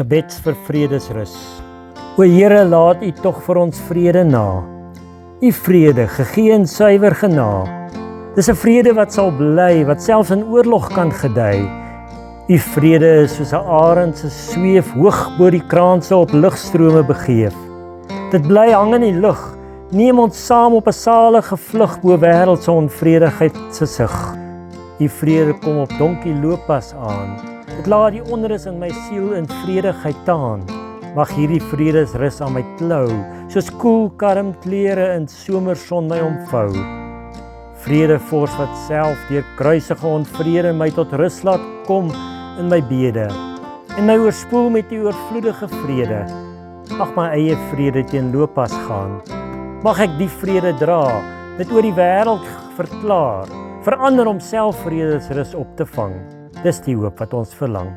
Gebeds vir vredesrus. O Here, laat U tog vir ons vrede na. U vrede, gegee in suiwer genade. Dis 'n vrede wat sal bly, wat selfs in oorlog kan gedei. U vrede is soos 'n arend se sweef hoog bo die kraanse op lugstrome begeef. Dit bly hang in die lug, neem ons saam op 'n salige vlug bo wêreldse onvredigheid se sig. U vrede kom op donkie looppas aan. Dit laat die onrus in my siel in vredigheid taan. Mag hierdie vredesrus aan my klou, soos koel karm klere in somerson my omvou. Vredevors wat self deur kruisige onvrede my tot rus laat kom in my bede, en my oorspoel met die oorvloedige vrede. Mag my eie vrede teen looppas gaan. Mag ek die vrede dra, dit oor die wêreld verklaar, verander om self vredesrus op te vang. Dis die hoop wat ons verlang.